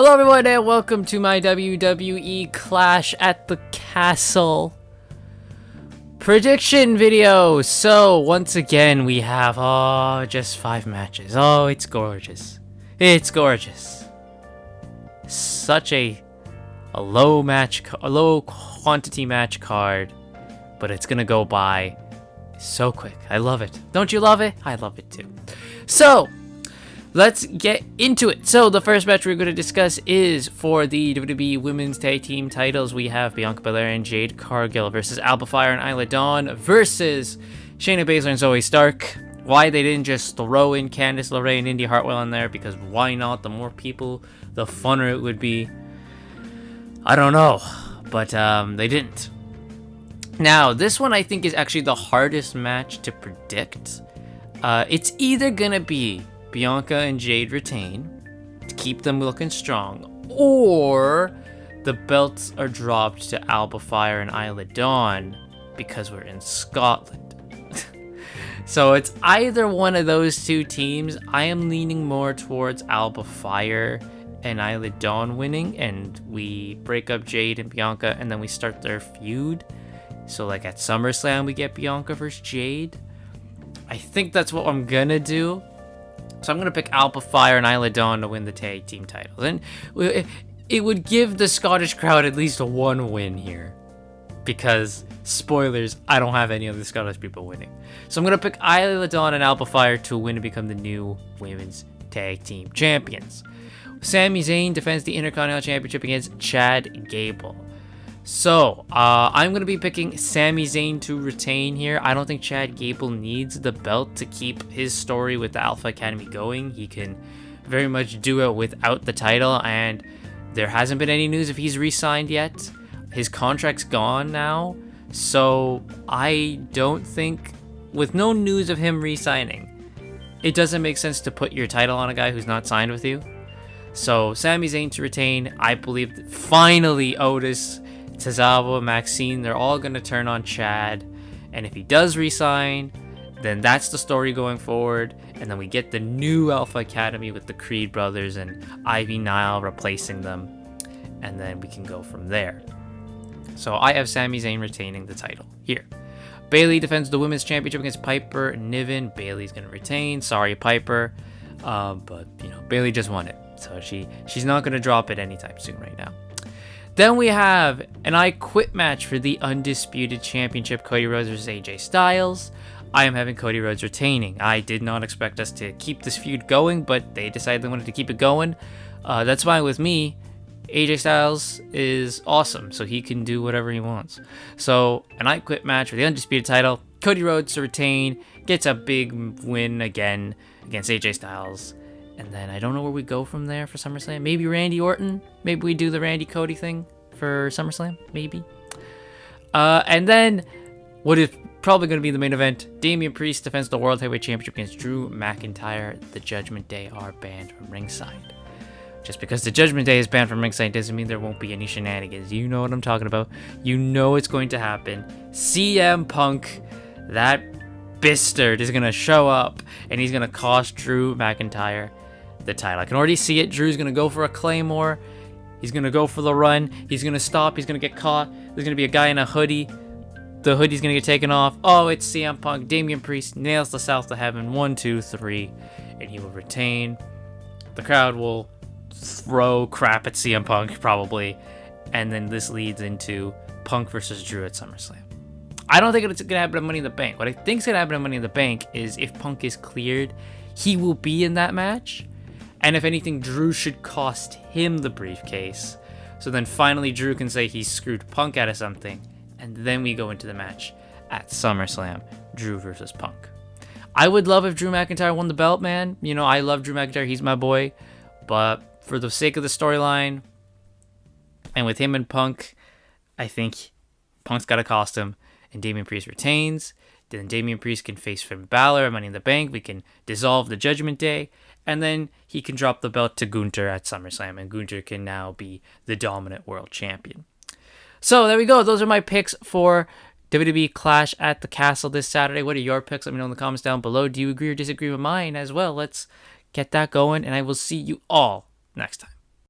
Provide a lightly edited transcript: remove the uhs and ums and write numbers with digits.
Hello everyone and welcome to my WWE Clash at the Castle prediction video. So once again we have just 5 matches. Oh, it's gorgeous. It's gorgeous. Such a low quantity match card, but it's gonna go by so quick. I love it. Don't you love it? I love it too. So let's get into it. So the first match we're going to discuss is for the WWE Women's Tag Team titles. We have Bianca, Belair, and Jade Cargill versus Alba, Fyre, and Isla versus Shayna, Bazler, and Zoey Stark. Why they didn't just throw in Candice LeRae and Indy Hartwell in there? Because why not? The more people, the funner it would be. I don't know, but they didn't. Now, this one I think is actually the hardest match to predict. It's either going to be Bianca and Jade retain to keep them looking strong, or the belts are dropped to Alba, Fyre, and Isla because we're in Scotland. So it's either one of those two teams. I am leaning more towards Alba, Fyre, and Isla winning, and we break up Jade and Bianca, and then we start their feud. So like at SummerSlam we get Bianca versus Jade. I think that's what I'm gonna do. So I'm going to pick Alba, Fyre, and Isla to win the tag team titles. And it would give the Scottish crowd at least one win here. Because, spoilers, I don't have any of the Scottish people winning. So I'm going to pick Isla and Alba Fyre to win and become the new women's tag team champions. Sami Zayn defends the Intercontinental Championship against Chad Gable. So, I'm going to be picking Sami Zayn to retain here. I don't think Chad Gable needs the belt to keep his story with the Alpha Academy going. He can very much do it without the title, and there hasn't been any news if he's re-signed yet. His contract's gone now, so I don't think, with no news of him re-signing, it doesn't make sense to put your title on a guy who's not signed with you. So, Sami Zayn to retain. I believe that finally Otis, Tozawa, Maxine, they're all going to turn on Chad, and if he does resign, then that's the story going forward, and then we get the new Alpha Academy with the Creed brothers and Ivy Nile replacing them, and then we can go from there. So I have Sami Zayn retaining the title here. Bayley defends the Women's Championship against Piper Niven. Bayley's going to retain. Sorry, Piper, but you know, Bayley just won it, so she's not going to drop it anytime soon right now. Then we have an I Quit match for the Undisputed Championship, Cody Rhodes versus AJ Styles. I am having Cody Rhodes retaining. I did not expect us to keep this feud going, but they decided they wanted to keep it going. That's fine with me. AJ Styles is awesome, so he can do whatever he wants. So, an I Quit match for the Undisputed title. Cody Rhodes to retain, gets a big win again against AJ Styles. And then I don't know where we go from there for SummerSlam. Maybe Randy Orton. Maybe we do the Randy Cody thing for SummerSlam. Maybe. And then what is probably going to be the main event. Damian Priest defends the World Heavyweight Championship against Drew McIntyre. The Judgment Day are banned from ringside. Just because the Judgment Day is banned from ringside doesn't mean there won't be any shenanigans. You know what I'm talking about. You know it's going to happen. CM Punk, that bastard, is going to show up and he's going to cost Drew McIntyre the title. I can already see it. Drew's gonna go for a Claymore. He's gonna go for the run. He's gonna stop. He's gonna get caught. There's gonna be a guy in a hoodie. The hoodie's gonna get taken off. Oh, it's CM Punk. Damian Priest nails the South to Heaven. 1, 2, 3, and he will retain. The crowd will throw crap at CM Punk probably, and then this leads into Punk versus Drew at SummerSlam. I don't think it's gonna happen at Money in the Bank. What I think is gonna happen at Money in the Bank is if Punk is cleared, he will be in that match. And if anything, Drew should cost him the briefcase. So then finally Drew can say he screwed Punk out of something. And then we go into the match at SummerSlam. Drew versus Punk. I would love if Drew McIntyre won the belt, man. You know, I love Drew McIntyre. He's my boy. But for the sake of the storyline, and with him and Punk, I think Punk's got to cost him. And Damian Priest retains. Then Damian Priest can face Finn Balor at Money in the Bank. We can dissolve the Judgment Day. And then he can drop the belt to Gunther at SummerSlam. And Gunther can now be the dominant world champion. So there we go. Those are my picks for WWE Clash at the Castle this Saturday. What are your picks? Let me know in the comments down below. Do you agree or disagree with mine as well? Let's get that going. And I will see you all next time.